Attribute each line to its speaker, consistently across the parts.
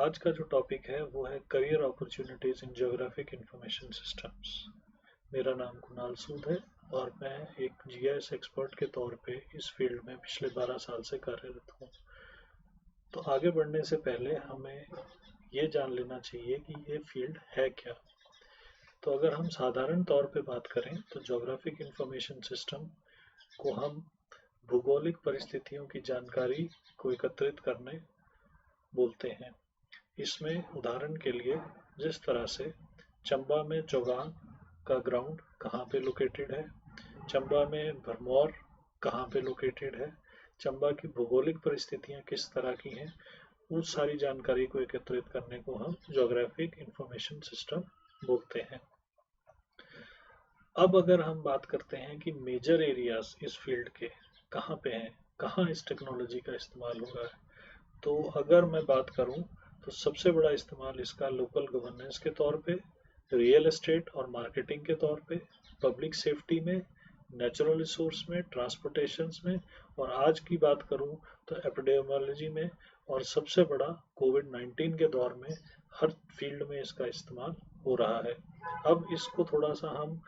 Speaker 1: आज का जो टॉपिक है वो है career opportunities in geographic information systems. मेरा नाम कुणाल सूद है और मैं एक जीआईएस एक्सपर्ट के तौर पे इस फील्ड में पिछले 12 साल से कार्यरत हूँ। तो आगे बढ़ने से पहले हमें ये जान लेना चाहिए कि ये फील्ड है क्या। तो अगर हम साधारण तौर पे बात करें तो ज्योग्राफिक इंफॉर्मेशन सिस्टम को हम भूगोलिक परिस्थितियों की जानकारी को एकत्रित करने बोलते हैं। इसमें उदाहरण के लिए जिस तरह से चंबा में चौगान का ग्राउंड कहाँ पे लोकेटेड है, चंबा में भरमौर कहाँ पे लोकेटेड है, चंबा की भौगोलिक परिस्थितियाँ किस तरह की हैं, उस सारी जानकारी को एकत्रित करने को हम ज्योग्राफिक इंफॉर्मेशन सिस्टम बोलते हैं। अब अगर हम बात करते हैं कि मेजर एरियाज इस फील्ड के कहाँ पे हैं, कहाँ इस टेक्नोलॉजी का इस्तेमाल हो रहा है, तो अगर मैं बात करूं तो सबसे बड़ा इस्तेमाल इसका लोकल गवर्नेंस के तौर पे, रियल एस्टेट और मार्केटिंग के तौर पे, पब्लिक सेफ्टी में, नेचुरल रिसोर्स में, ट्रांसपोर्टेशंस में, और आज की बात करूं तो एपिडेमियोलॉजी में, और सबसे बड़ा कोविड-19 के दौर में हर फील्ड में इसका इस्तेमाल हो रहा है। अब इसको थोड़ा सा हम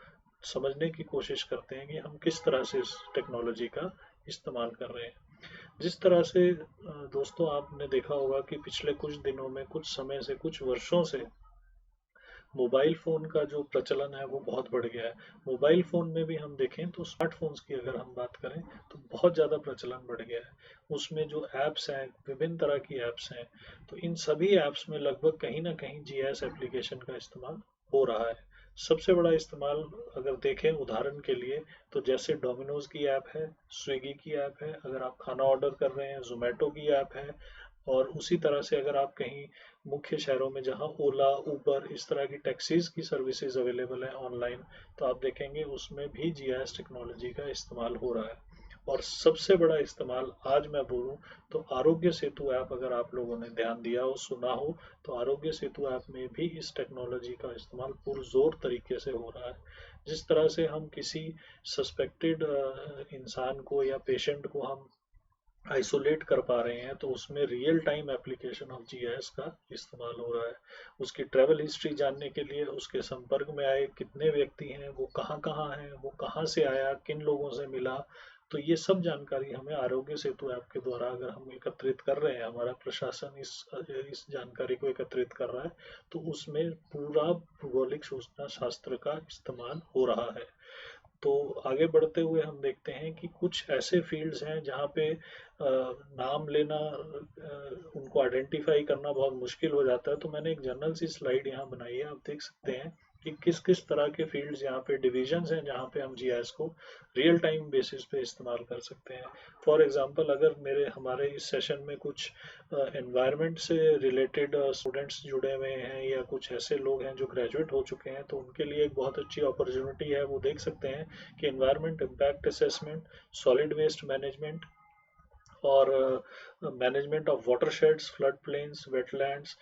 Speaker 1: समझने की कोशिश करते हैं कि हम किस तरह से इस टेक्नोलॉजी का इस्तेमाल कर रहे हैं। जिस तरह से दोस्तों आपने देखा होगा कि पिछले कुछ दिनों में, कुछ समय से, कुछ वर्षों से मोबाइल फ़ोन का जो प्रचलन है वो बहुत बढ़ गया है। मोबाइल फ़ोन में भी हम देखें तो स्मार्टफ़ोन्स की अगर हम बात करें तो बहुत ज़्यादा प्रचलन बढ़ गया है। उसमें जो ऐप्स हैं, विभिन्न तरह की ऐप्स हैं, तो इन सभी ऐप्स में लगभग कहीं न कहीं जीआईएस एप्लीकेशन का इस्तेमाल हो रहा है। सबसे बड़ा इस्तेमाल अगर देखें उदाहरण के लिए तो जैसे डोमिनोज़ की ऐप है, स्विगी की ऐप है, अगर आप खाना ऑर्डर कर रहे हैं, ज़ोमैटो की ऐप है, और उसी तरह से अगर आप कहीं मुख्य शहरों में जहां ओला, उबर इस तरह की टैक्सीज की सर्विसेज अवेलेबल है ऑनलाइन, तो आप देखेंगे उसमें भी जीआईएस टेक्नोलॉजी का इस्तेमाल हो रहा है। और सबसे बड़ा इस्तेमाल आज मैं बोलूं तो आरोग्य सेतु ऐप, अगर आप लोगों ने ध्यान दिया हो, सुना हो, तो आरोग्य सेतु ऐप में भी इस टेक्नोलॉजी का इस्तेमाल पुरजोर तरीके से हो रहा है। जिस तरह से हम किसी सस्पेक्टेड इंसान को या पेशेंट को हम आइसोलेट कर पा रहे हैं, तो उसमें real time application of GIS का इस्तेमाल हो रहा है। उसकी ट्रैवल हिस्ट्री जानने के लिए, उसके संपर्क में आए कितने व्यक्ति हैं, वो कहाँ कहाँ हैं, वो कहाँ से आया, किन लोगों से मिला, तो ये सब जानकारी हमें आरोग्य सेतु ऐप के द्वारा अगर हम एकत्रित कर रहे हैं, हमारा प्रशासन इस जानकारी को एकत्रित कर रहा है, तो उसमें पूरा भौगोलिक सूचना शास्त्र का इस्तेमाल हो रहा है। तो आगे बढ़ते हुए हम देखते हैं कि कुछ ऐसे फील्ड्स हैं जहाँ पे नाम लेना, उनको आइडेंटिफाई करना बहुत मुश्किल हो जाता है। तो मैंने एक जनरल सी स्लाइड यहाँ बनाई है, आप देख सकते हैं कि किस किस तरह के फील्ड्स यहाँ पे डिविजन्स हैं जहाँ पे हम जीआईएस को रियल टाइम बेसिस पे इस्तेमाल कर सकते हैं। फॉर एग्जांपल अगर हमारे इस सेशन में कुछ एनवायरनमेंट से रिलेटेड स्टूडेंट्स जुड़े हुए हैं या कुछ ऐसे लोग हैं जो ग्रेजुएट हो चुके हैं, तो उनके लिए एक बहुत अच्छी अपॉर्चुनिटी है। वो देख सकते हैं कि environment impact assessment, solid waste management, और management of watersheds, flood plains, wetlands,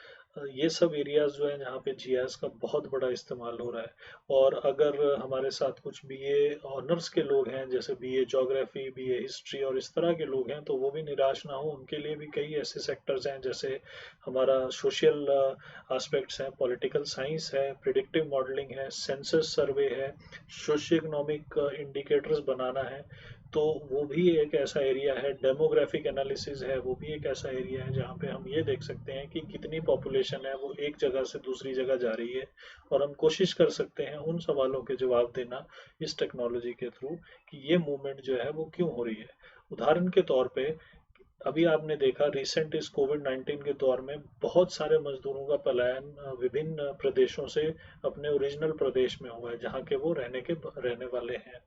Speaker 1: ये सब एरियाज जो हैं जहाँ पे जीआईएस का बहुत बड़ा इस्तेमाल हो रहा है। और अगर हमारे साथ कुछ बीए ऑनर्स के लोग हैं, जैसे बीए ज्योग्राफी, बीए हिस्ट्री और इस तरह के लोग हैं, तो वो भी निराश ना हो। उनके लिए भी कई ऐसे सेक्टर्स हैं, जैसे हमारा सोशल एस्पेक्ट्स हैं, पॉलिटिकल साइंस है, प्रिडिक्टिव मॉडलिंग है, सेंसस सर्वे है, सोशियो इकोनॉमिक इंडिकेटर्स बनाना है। तो वो भी एक ऐसा एरिया है, डेमोग्राफिक एनालिसिस है, वो भी एक ऐसा एरिया है जहाँ पे हम ये देख सकते हैं कि कितनी पॉपुलेशन है वो एक जगह से दूसरी जगह जा रही है, और हम कोशिश कर सकते हैं उन सवालों के जवाब देना इस टेक्नोलॉजी के थ्रू कि ये मूवमेंट जो है वो क्यों हो रही है। उदाहरण के तौर पे अभी आपने देखा रिसेंट इस कोविड-19 के दौर में बहुत सारे मजदूरों का पलायन विभिन्न प्रदेशों से अपने ओरिजिनल प्रदेश में हुआ है जहाँ के वो रहने वाले हैं।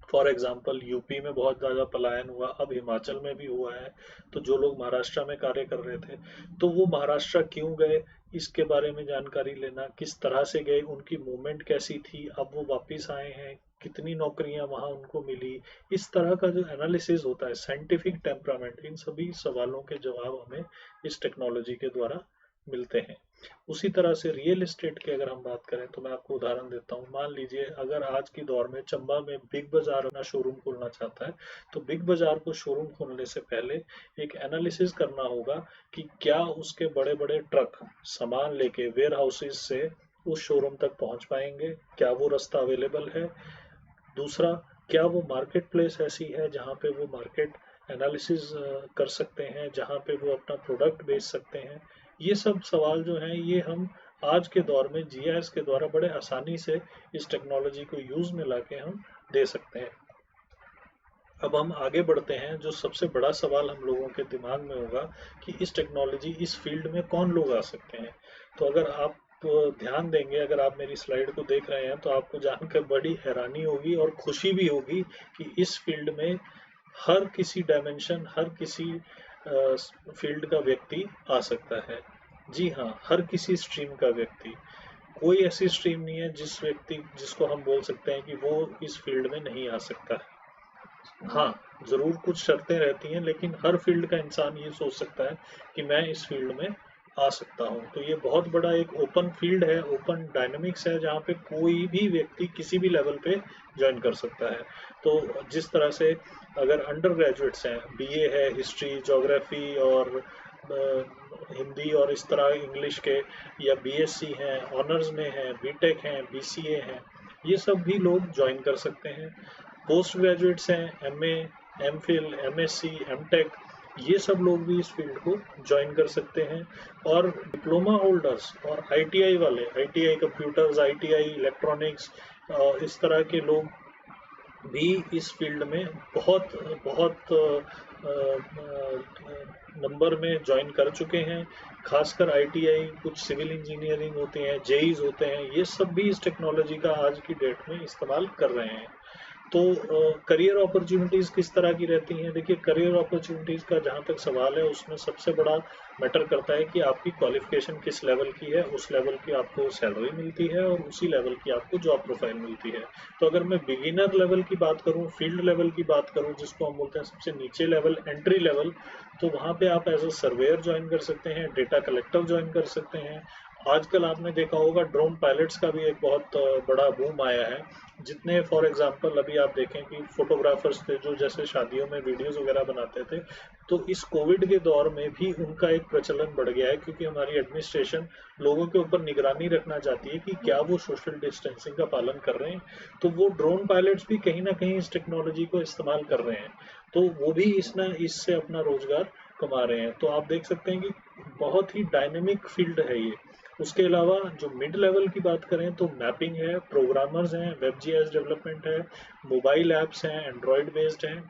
Speaker 1: फॉर एग्जाम्पल यूपी में बहुत ज़्यादा पलायन हुआ, अब हिमाचल में भी हुआ है। तो जो लोग महाराष्ट्र में कार्य कर रहे थे, तो वो महाराष्ट्र क्यों गए, इसके बारे में जानकारी लेना, किस तरह से गए, उनकी मूवमेंट कैसी थी, अब वो वापस आए हैं, कितनी नौकरियां वहां उनको मिली, इस तरह का जो एनालिसिस होता है, साइंटिफिक टेम्परामेंट, इन सभी सवालों के जवाब हमें इस टेक्नोलॉजी के द्वारा मिलते हैं। उसी तरह से रियल एस्टेट की अगर हम बात करें तो मैं आपको उदाहरण देता हूँ। मान लीजिए अगर आज की दौर में चंबा में बिग बाजार अपना शोरूम खोलना चाहता है, तो बिग बाजार को शोरूम खोलने से पहले एक एनालिसिस करना होगा कि क्या उसके बड़े बड़े ट्रक सामान लेके वेयर हाउसेज से उस शोरूम तक पहुंच पाएंगे, क्या वो रास्ता अवेलेबल है। दूसरा, क्या वो मार्केट प्लेस ऐसी है जहाँ पे वो मार्केट एनालिसिस कर सकते हैं, जहाँ पे वो अपना प्रोडक्ट बेच सकते हैं। ये सब सवाल जो हैं ये हम आज के दौर में जीआईएस के द्वारा बड़े आसानी से इस टेक्नोलॉजी को यूज में लाके हम दे सकते हैं। अब हम आगे बढ़ते हैं। जो सबसे बड़ा सवाल हम लोगों के दिमाग में होगा कि इस टेक्नोलॉजी, इस फील्ड में कौन लोग आ सकते हैं। तो अगर आप ध्यान देंगे, अगर आप मेरी स्लाइड को देख रहे हैं तो आपको जानकर बड़ी हैरानी होगी और खुशी भी होगी कि इस फील्ड में हर किसी डायमेंशन, हर किसी फील्ड का व्यक्ति आ सकता है। जी हाँ, हर किसी स्ट्रीम का व्यक्ति। कोई ऐसी स्ट्रीम नहीं है जिसको हम बोल सकते हैं कि वो इस फील्ड में नहीं आ सकता है। हाँ, ज़रूर कुछ शर्तें रहती हैं, लेकिन हर फील्ड का इंसान ये सोच सकता है कि मैं इस फील्ड में आ सकता हूँ। तो ये बहुत बड़ा एक ओपन फील्ड है, ओपन डायनामिक्स है, जहाँ पे कोई भी व्यक्ति किसी भी लेवल पे ज्वाइन कर सकता है। तो जिस तरह से अगर अंडर ग्रेजुएट्स हैं, बीए है हिस्ट्री, ज्योग्राफी और हिंदी और इस तरह इंग्लिश के, या बीएससी हैं, ऑनर्स में हैं, बीटेक हैं, बीसीए हैं, ये सब भी लोग ज्वाइन कर सकते हैं। पोस्ट ग्रेजुएट्स हैं, एमए, एमफिल, एमएससी, एमटेक, ये सब लोग भी इस फील्ड को ज्वाइन कर सकते हैं। और डिप्लोमा होल्डर्स और आईटीआई वाले, आईटीआई कंप्यूटर्स, आईटीआई इलेक्ट्रॉनिक्स, इस तरह के लोग भी इस फील्ड में बहुत बहुत नंबर में ज्वाइन कर चुके हैं। खासकर आईटीआई, कुछ सिविल इंजीनियरिंग होते हैं, जेईज होते हैं, ये सब भी इस टेक्नोलॉजी का आज की डेट में इस्तेमाल कर रहे हैं। तो करियर अपॉर्चुनिटीज़ किस तरह की रहती हैं? देखिए, करियर अपॉर्चुनिटीज़ का जहाँ तक सवाल है, उसमें सबसे बड़ा मैटर करता है कि आपकी क्वालिफिकेशन किस लेवल की है। उस लेवल की आपको सैलरी मिलती है और उसी लेवल की आपको जॉब प्रोफाइल मिलती है। तो अगर मैं बिगिनर लेवल की बात करूँ, फील्ड लेवल की बात करूँ, जिसको हम बोलते हैं सबसे नीचे लेवल, एंट्री लेवल, तो वहाँ पे आप एज अ सर्वेयर ज्वाइन कर सकते हैं, डेटा कलेक्टर ज्वाइन कर सकते हैं। आजकल आपने देखा होगा ड्रोन पायलट्स का भी एक बहुत बड़ा बूम आया है। जितने फॉर एग्जांपल अभी आप देखें कि फोटोग्राफर्स थे जो जैसे शादियों में वीडियोस वगैरह बनाते थे, तो इस कोविड के दौर में भी उनका एक प्रचलन बढ़ गया है, क्योंकि हमारी एडमिनिस्ट्रेशन लोगों के ऊपर निगरानी रखना चाहती है कि क्या वो सोशल डिस्टेंसिंग का पालन कर रहे हैं। तो वो ड्रोन पायलट्स भी कहीं ना कहीं इस टेक्नोलॉजी को इस्तेमाल कर रहे हैं, तो वो भी इससे अपना रोजगार कमा रहे हैं। तो आप देख सकते हैं कि बहुत ही डायनेमिक फील्ड है ये। उसके अलावा जो मिड लेवल की बात करें तो मैपिंग है, प्रोग्रामर्स हैं, वेब जीएस डेवलपमेंट है, मोबाइल ऐप्स हैं, एंड्रॉयड बेस्ड हैं।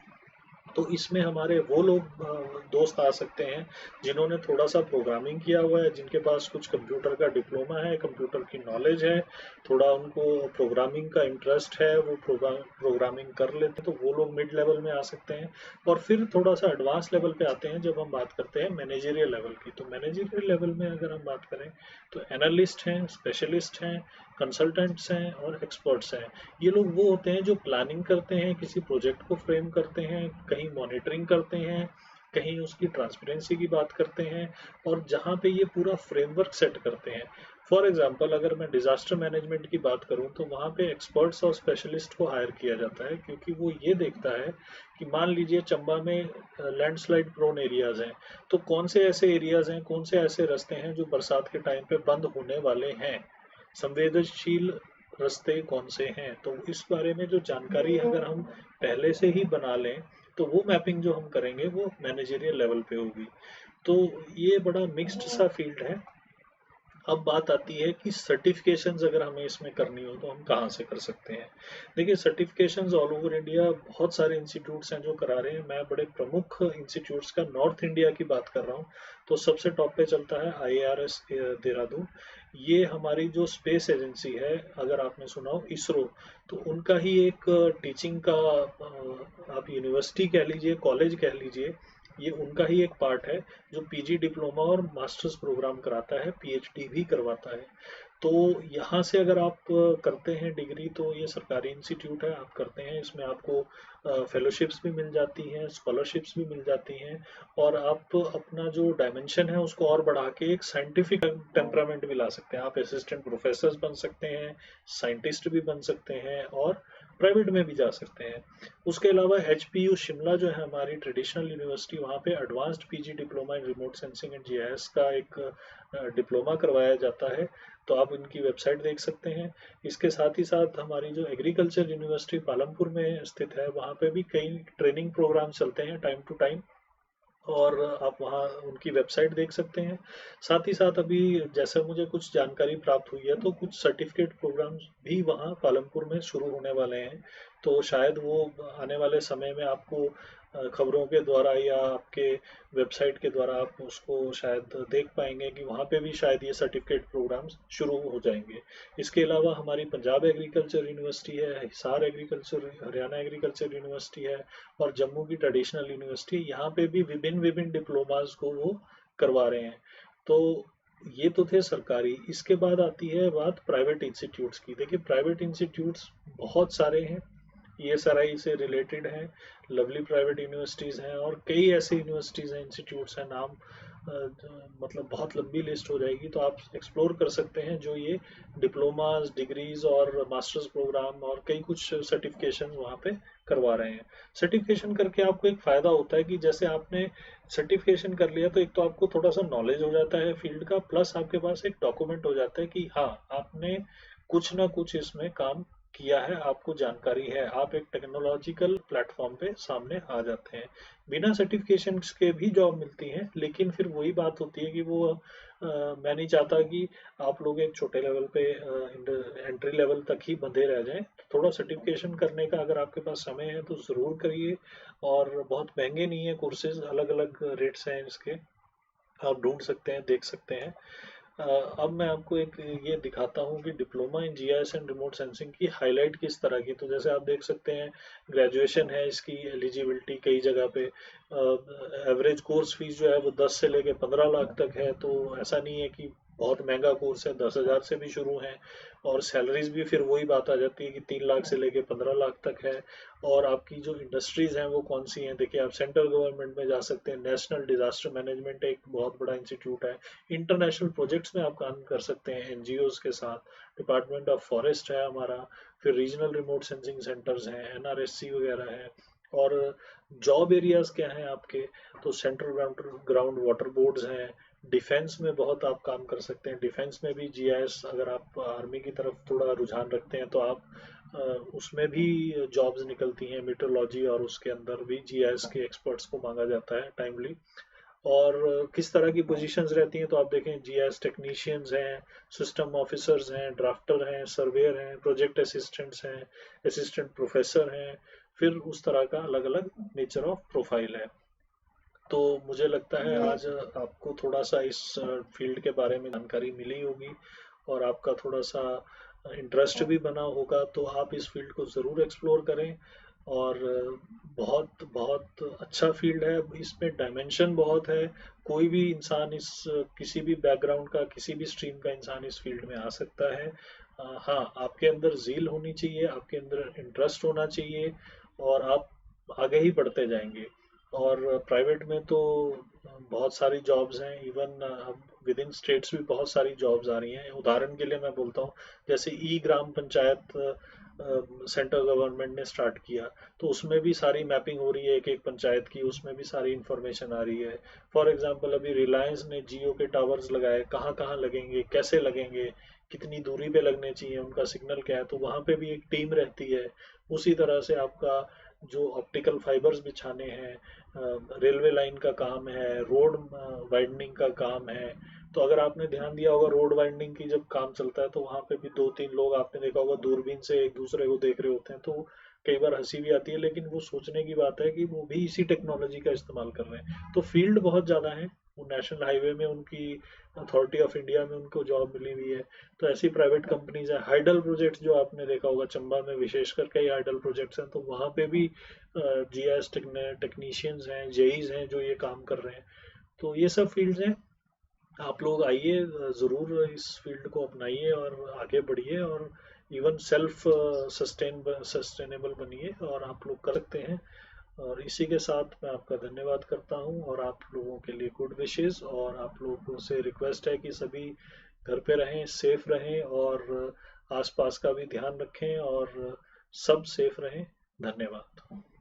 Speaker 1: तो इसमें हमारे वो लोग दोस्त आ सकते हैं जिन्होंने थोड़ा सा प्रोग्रामिंग किया हुआ है, जिनके पास कुछ कंप्यूटर का डिप्लोमा है, कंप्यूटर की नॉलेज है, थोड़ा उनको प्रोग्रामिंग का इंटरेस्ट है, वो प्रोग्रामिंग कर लेते हैं, तो वो लोग मिड लेवल में आ सकते हैं। और फिर थोड़ा सा एडवांस लेवल पे आते हैं जब हम बात करते हैं मैनेजरियल लेवल की। तो मैनेजरियल लेवल में अगर हम बात करें तो एनालिस्ट हैं, स्पेशलिस्ट हैं, कंसल्टेंट्स हैं और एक्सपर्ट्स हैं। ये लोग वो होते हैं जो प्लानिंग करते हैं, किसी प्रोजेक्ट को फ्रेम करते हैं, कहीं मॉनिटरिंग करते हैं, कहीं उसकी ट्रांसपेरेंसी की बात करते हैं, और जहाँ पे ये पूरा फ्रेमवर्क सेट करते हैं। फॉर एग्जांपल अगर मैं डिजास्टर मैनेजमेंट की बात करूं तो वहाँ पे एक्सपर्ट्स और स्पेशलिस्ट को हायर किया जाता है, क्योंकि वो ये देखता है कि मान लीजिए चंबा में लैंडस्लाइड प्रोन एरियाज हैं, तो कौन से ऐसे एरियाज हैं, कौन से ऐसे रास्ते हैं जो बरसात के टाइम पे बंद होने वाले हैं, संवेदनशील रास्ते कौन से हैं। तो इस बारे में जो जानकारी अगर हम पहले से ही बना लें तो वो मैपिंग जो हम करेंगे वो मैनेजरियल लेवल पे होगी। तो ये बड़ा मिक्स्ड सा फील्ड है। अब बात आती है कि सर्टिफिकेशंस अगर हमें इसमें करनी हो तो हम कहाँ से कर सकते हैं। देखिए, सर्टिफिकेशंस ऑल ओवर इंडिया बहुत सारे इंस्टीट्यूट्स हैं जो करा रहे हैं। मैं बड़े प्रमुख इंस्टीट्यूट्स का नॉर्थ इंडिया की बात कर रहा हूँ। तो सबसे टॉप पे चलता है आईआरएस देहरादून। ये हमारी जो स्पेस एजेंसी है, अगर आपने सुना हो इसरो, तो उनका ही एक टीचिंग का आप यूनिवर्सिटी कह लीजिए, कॉलेज कह लीजिए, ये उनका ही एक पार्ट है जो पीजी डिप्लोमा और मास्टर्स प्रोग्राम कराता है, पीएचडी भी करवाता है। तो यहाँ से अगर आप करते हैं डिग्री, तो ये सरकारी इंस्टीट्यूट है, आप करते हैं, इसमें आपको फेलोशिप्स भी मिल जाती हैं, स्कॉलरशिप्स भी मिल जाती हैं, और आप अपना जो डायमेंशन है उसको और बढ़ा के एक साइंटिफिक टेम्परामेंट भी ला सकते हैं। आप असिस्टेंट प्रोफेसर बन सकते हैं, साइंटिस्ट भी बन सकते हैं, और प्राइवेट में भी जा सकते हैं। उसके अलावा एचपीयू शिमला जो है हमारी ट्रेडिशनल यूनिवर्सिटी, वहाँ पे advanced PG diploma in remote sensing and GIS का एक डिप्लोमा करवाया जाता है। तो आप इनकी वेबसाइट देख सकते हैं। इसके साथ ही साथ हमारी जो एग्रीकल्चर यूनिवर्सिटी पालमपुर में स्थित है, वहाँ पे भी कई ट्रेनिंग प्रोग्राम चलते हैं टाइम टू टाइम, और आप वहाँ उनकी वेबसाइट देख सकते हैं। साथ ही साथ अभी जैसे मुझे कुछ जानकारी प्राप्त हुई है, तो कुछ सर्टिफिकेट प्रोग्राम्स भी वहाँ पालमपुर में शुरू होने वाले हैं। तो शायद वो आने वाले समय में आपको खबरों के द्वारा या आपके वेबसाइट के द्वारा आप उसको शायद देख पाएंगे कि वहाँ पे भी शायद ये सर्टिफिकेट प्रोग्राम्स शुरू हो जाएंगे। इसके अलावा हमारी पंजाब एग्रीकल्चर यूनिवर्सिटी है, Hisar agriculture, Haryana agriculture university है, और जम्मू की ट्रेडिशनल यूनिवर्सिटी, यहाँ पे भी विभिन्न विभिन्न डिप्लोमास को वो करवा रहे हैं। तो ये तो थे सरकारी। इसके बाद आती है बात प्राइवेट इंस्टीट्यूट्स की। देखिए, प्राइवेट इंस्टीट्यूट्स बहुत सारे हैं, ईएसआरआई से रिलेटेड हैं, लवली प्राइवेट यूनिवर्सिटीज़ हैं, और कई ऐसे यूनिवर्सिटीज़ हैं, इंस्टीट्यूट्स हैं, नाम मतलब बहुत लंबी लिस्ट हो जाएगी, तो आप एक्सप्लोर कर सकते हैं, जो ये डिप्लोमास, डिग्रीज और मास्टर्स प्रोग्राम और कई कुछ सर्टिफिकेशन वहाँ पे करवा रहे हैं। सर्टिफिकेशन करके आपको एक फ़ायदा होता है कि जैसे आपने सर्टिफिकेशन कर लिया, तो एक तो आपको थोड़ा सा नॉलेज हो जाता है फील्ड का, प्लस आपके पास एक डॉक्यूमेंट हो जाता है कि हाँ, आपने कुछ ना कुछ इसमें काम किया है, आपको जानकारी है, आप एक टेक्नोलॉजिकल प्लेटफॉर्म पे सामने आ जाते हैं। बिना सर्टिफिकेशंस के भी जॉब मिलती है, लेकिन फिर वही बात होती है कि वो मैं नहीं चाहता कि आप लोग एक छोटे लेवल पे एंट्री लेवल तक ही बंधे रह जाएं। थोड़ा सर्टिफिकेशन करने का अगर आपके पास समय है तो ज़रूर करिए, और बहुत महंगे नहीं है कोर्सेज, अलग अलग रेट्स हैं इसके, आप ढूंढ सकते हैं, देख सकते हैं। अब मैं आपको एक ये दिखाता हूँ कि diploma in GIS and remote sensing की हाईलाइट किस तरह की। तो जैसे आप देख सकते हैं, ग्रेजुएशन है इसकी एलिजिबिलिटी कई जगह पे, एवरेज कोर्स फीस जो है वो 10 से लेके 15 लाख तक है। तो ऐसा नहीं है कि बहुत महंगा कोर्स है, 10,000 से भी शुरू है। और सैलरीज भी फिर वही बात आ जाती है कि 3 लाख से लेके 15 लाख तक है। और आपकी जो इंडस्ट्रीज हैं वो कौन सी हैं, देखिए, आप सेंट्रल गवर्नमेंट में जा सकते हैं, नेशनल डिजास्टर मैनेजमेंट एक बहुत बड़ा इंस्टीट्यूट है, इंटरनेशनल प्रोजेक्ट्स में आप काम कर सकते हैं एनजीओज के साथ, डिपार्टमेंट ऑफ फॉरेस्ट है हमारा, फिर रीजनल रिमोट सेंसिंग सेंटर्स हैं, एनआरएससी वगैरह है। और जॉब एरियाज क्या हैं आपके, तो सेंट्रल ग्राउंड वाटर बोर्ड्स हैं, डिफेंस में बहुत आप काम कर सकते हैं, डिफेंस में भी जीआईएस, अगर आप आर्मी की तरफ थोड़ा रुझान रखते हैं तो आप उसमें भी जॉब्स निकलती हैं, मीटरोलॉजी, और उसके अंदर भी जीआईएस के एक्सपर्ट्स को मांगा जाता है टाइमली। और किस तरह की पोजीशंस रहती हैं, तो आप देखें, जीएस टेक्नीशियंस हैं, सिस्टम ऑफिसर्स हैं, ड्राफ्टर हैं, सर्वेयर हैं, प्रोजेक्ट असिस्टेंट्स हैं, असिस्टेंट प्रोफेसर हैं, फिर उस तरह का अलग अलग नेचर ऑफ प्रोफाइल है। तो मुझे लगता है आज आपको थोड़ा सा इस फील्ड के बारे में जानकारी मिली होगी, और आपका थोड़ा सा इंटरेस्ट भी बना होगा, तो आप इस फील्ड को ज़रूर एक्सप्लोर करें। और बहुत बहुत अच्छा फील्ड है, इसमें डायमेंशन बहुत है। कोई भी इंसान इस किसी भी बैकग्राउंड का, किसी भी स्ट्रीम का इंसान इस फील्ड में आ सकता है। हाँ, आपके अंदर ज़ील होनी चाहिए, आपके अंदर इंटरेस्ट होना चाहिए, और आप आगे ही बढ़ते जाएंगे। और प्राइवेट में तो बहुत सारी जॉब्स हैं, इवन अब विद इन स्टेट्स भी बहुत सारी जॉब्स आ रही हैं। उदाहरण के लिए मैं बोलता हूँ, जैसे ई ग्राम पंचायत सेंट्रल गवर्नमेंट ने स्टार्ट किया, तो उसमें भी सारी मैपिंग हो रही है एक एक पंचायत की, उसमें भी सारी इंफॉर्मेशन आ रही है। फॉर एग्जांपल, अभी रिलायंस ने जियो के टावर्स लगाए, कहाँ कहाँ लगेंगे, कैसे लगेंगे, कितनी दूरी पे लगने चाहिए, उनका सिग्नल क्या है, तो वहाँ पे भी एक टीम रहती है। उसी तरह से आपका जो ऑप्टिकल फाइबर्स बिछाने हैं, रेलवे लाइन का काम है, रोड वाइडनिंग का काम है। तो अगर आपने ध्यान दिया होगा, रोड वाइडनिंग की जब काम चलता है, तो वहाँ पे भी दो तीन लोग आपने देखा होगा दूरबीन से एक दूसरे को देख रहे होते हैं। तो कई बार हंसी भी आती है, लेकिन वो सोचने की बात है कि वो भी इसी टेक्नोलॉजी का इस्तेमाल कर रहे हैं। तो फील्ड बहुत ज़्यादा है, वो नेशनल हाईवे में उनकी अथॉरिटी ऑफ इंडिया में उनको जॉब मिली हुई है। तो ऐसी प्राइवेट कंपनीज है। हाइडल प्रोजेक्ट जो आपने देखा होगा चंबा में विशेषकर कई हाइडल प्रोजेक्ट्स हैं, तो वहाँ पे भी जीआईएस टेक्नीशियंस हैं, जेईज हैं जो ये काम कर रहे हैं। तो ये सब फील्ड्स हैं। आप लोग आइए, ज़रूर इस फील्ड को अपनाइए और आगे बढ़िए, और इवन सेल्फ सस्टेनेबल बनिए, और आप लोग कर सकते हैं। और इसी के साथ मैं आपका धन्यवाद करता हूं, और आप लोगों के लिए गुड विशेस, और आप लोगों से रिक्वेस्ट है कि सभी घर पे रहें, सेफ रहें, और आसपास का भी ध्यान रखें, और सब सेफ रहें। धन्यवाद।